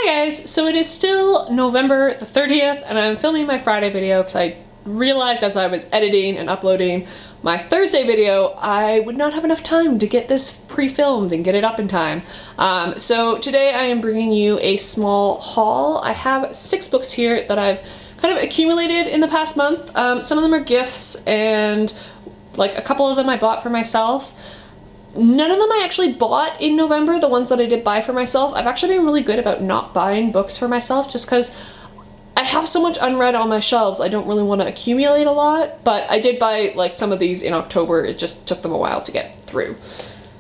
guys, so it is still November the 30th and I'm filming my Friday video because I realized as I was editing and uploading my Thursday video I would not have enough time to get this pre-filmed and get it up in time. So today I am bringing you a small haul. I have 6 books here that I've kind of accumulated in the past month. Some of them are gifts and like a couple of them I bought for myself. None of them I actually bought in November, the ones that I did buy for myself. I've actually been really good about not buying books for myself just because I have so much unread on my shelves. I don't really want to accumulate a lot, but I did buy like some of these in October. It just took them a while to get through.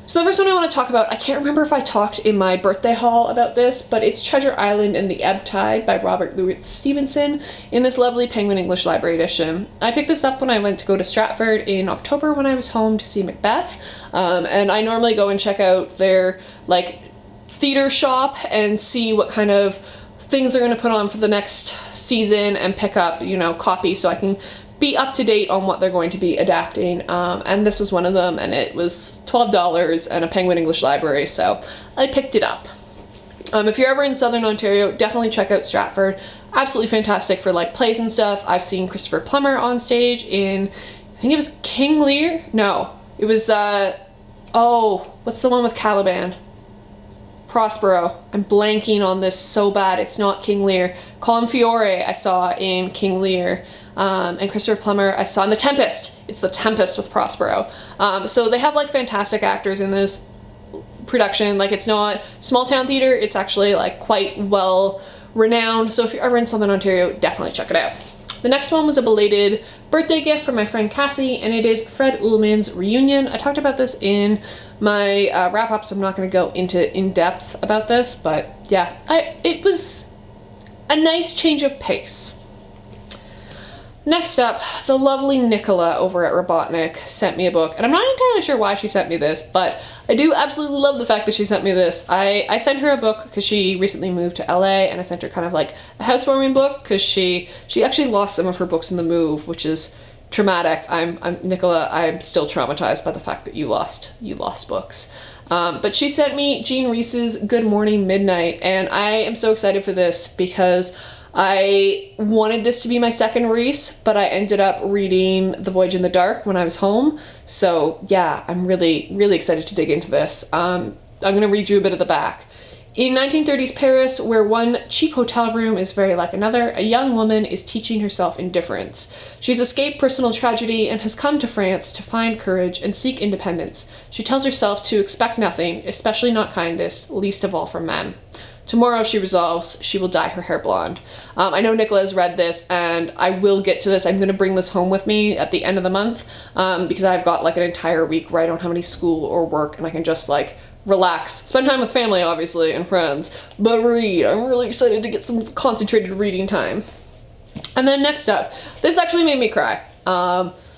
So the first one I want to talk about, I can't remember if I talked in my birthday haul about this, but it's Treasure Island and the Ebb Tide by Robert Louis Stevenson in this lovely Penguin English Library edition. I picked this up when I went to go to Stratford in October when I was home to see Macbeth. And I normally go and check out their like theater shop and see what kind of things they're going to put on for the next season and pick up, you know, copies so I can be up to date on what they're going to be adapting. And this was one of them and it was $12 and a Penguin English Library, so I picked it up. If you're ever in Southern Ontario, definitely check out Stratford. Absolutely fantastic for like plays and stuff. I've seen Christopher Plummer on stage in, I think it was King Lear? No, it was, oh, what's the one with Caliban? Prospero. I'm blanking on this so bad. It's not King Lear. Colin Fiore I saw in King Lear. And Christopher Plummer I saw in The Tempest. It's The Tempest with Prospero. So they have like fantastic actors in this production. Like it's not small town theater, it's actually like quite well renowned. So if you're ever in Southern Ontario, definitely check it out. The next one was a belated birthday gift from my friend Cassie, and it is Fred Ullman's Reunion. I talked about this in my wrap-up, so I'm not going to go into in-depth about this, but yeah, it was a nice change of pace. Next up, the lovely Nicola over at Robotnik sent me a book, and I'm not entirely sure why she sent me this, but I do absolutely love the fact that she sent me this. I sent her a book because she recently moved to LA, and I sent her kind of like a housewarming book because she actually lost some of her books in the move, which is traumatic. Nicola, I'm still traumatized by the fact that you lost books. But she sent me Jean Rhys's Good Morning Midnight, and I am so excited for this because I wanted this to be my second Rhys, but I ended up reading The Voyage in the Dark when I was home. So yeah, I'm really, really excited to dig into this. I'm going to read you a bit of the back. In 1930s Paris, where one cheap hotel room is very like another, a young woman is teaching herself indifference. She's escaped personal tragedy and has come to France to find courage and seek independence. She tells herself to expect nothing, especially not kindness, least of all from men. Tomorrow, she resolves, she will dye her hair blonde. I know Nicola has read this, and I will get to this. I'm going to bring this home with me at the end of the month because I've got like an entire week where I don't have any school or work, and I can just like relax, spend time with family, obviously, and friends, but read. I'm really excited to get some concentrated reading time. And then next up, this actually made me cry.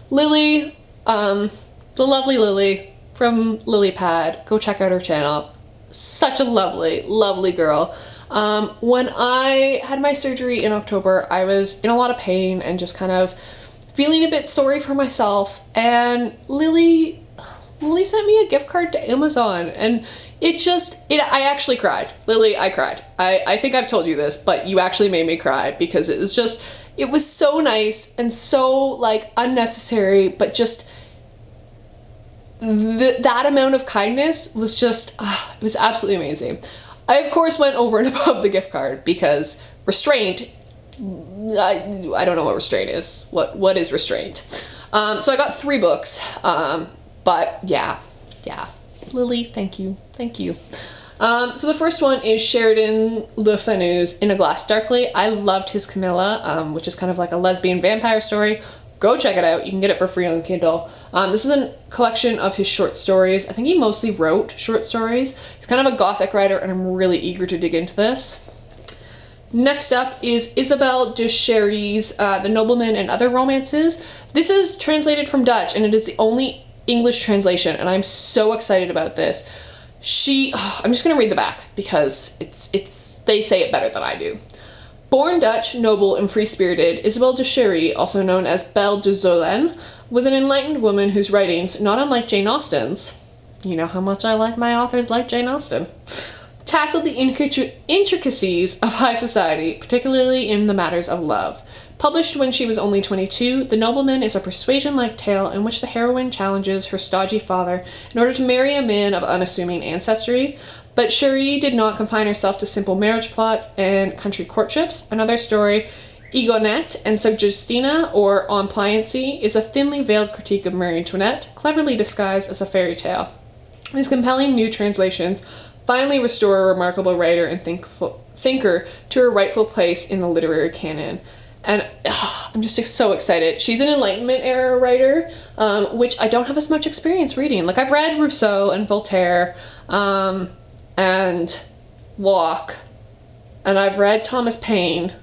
Lily, the lovely Lily from LilyPad. Go check out her channel. Such a lovely, lovely girl. When I had my surgery in October, I was in a lot of pain and just kind of feeling a bit sorry for myself, and Lily sent me a gift card to Amazon, and I actually cried. Lily, I cried. I think I've told you this, but you actually made me cry because it was so nice and so like unnecessary, but just that amount of kindness was just, it was absolutely amazing. I of course went over and above the gift card because restraint, I don't know what restraint is. What is restraint? So I got 3 books, but yeah, Lily, thank you. So the first one is Sheridan Le Fanu's In a Glass Darkly. I loved his Camilla, which is kind of like a lesbian vampire story. Go check it out. You can get it for free on Kindle. This is a collection of his short stories. I think he mostly wrote short stories. He's kind of a gothic writer, and I'm really eager to dig into this. Next up is Isabelle de Cherry's The Nobleman and Other Romances. This is translated from Dutch, and it is the only English translation, and I'm so excited about this. I'm just gonna read the back because they say it better than I do. Born Dutch, noble, and free-spirited, Isabelle de Cherry, also known as Belle de Zolen, was an enlightened woman whose writings, not unlike Jane Austen's, you know how much I like my authors like Jane Austen, tackled the intricacies of high society, particularly in the matters of love. Published when she was only 22, The Nobleman is a persuasion-like tale in which the heroine challenges her stodgy father in order to marry a man of unassuming ancestry. But Cherie did not confine herself to simple marriage plots and country courtships. Another story, Egonette and Suggestina, or On Pliancy, is a thinly veiled critique of Marie Antoinette, cleverly disguised as a fairy tale. These compelling new translations finally restore a remarkable writer and thinker to her rightful place in the literary canon. And I'm just so excited. She's an Enlightenment era writer, which I don't have as much experience reading. Like, I've read Rousseau and Voltaire, and Locke, and I've read Thomas Paine.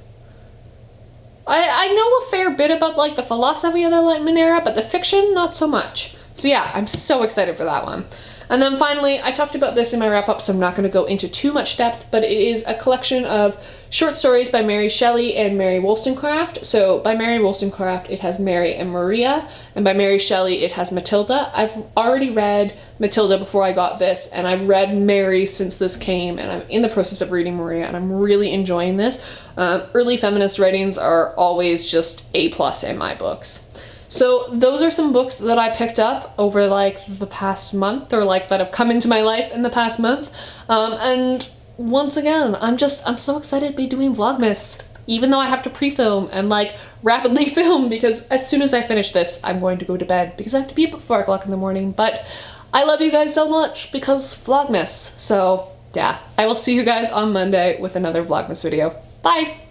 I know a fair bit about like the philosophy of the Enlightenment era, but the fiction, not so much. So yeah, I'm so excited for that one. And then finally, I talked about this in my wrap-up, so I'm not going to go into too much depth, but it is a collection of short stories by Mary Shelley and Mary Wollstonecraft. So by Mary Wollstonecraft, it has Mary and Maria, and by Mary Shelley, it has Matilda. I've already read Matilda before I got this, and I've read Mary since this came, and I'm in the process of reading Maria, and I'm really enjoying this. Early feminist writings are always just A+ in my books. So those are some books that I picked up over like the past month, or like that have come into my life in the past month. And once again, I'm so excited to be doing Vlogmas, even though I have to pre-film and like rapidly film, because as soon as I finish this, I'm going to go to bed because I have to be up at 4 o'clock in the morning. But I love you guys so much because Vlogmas. So yeah, I will see you guys on Monday with another Vlogmas video. Bye!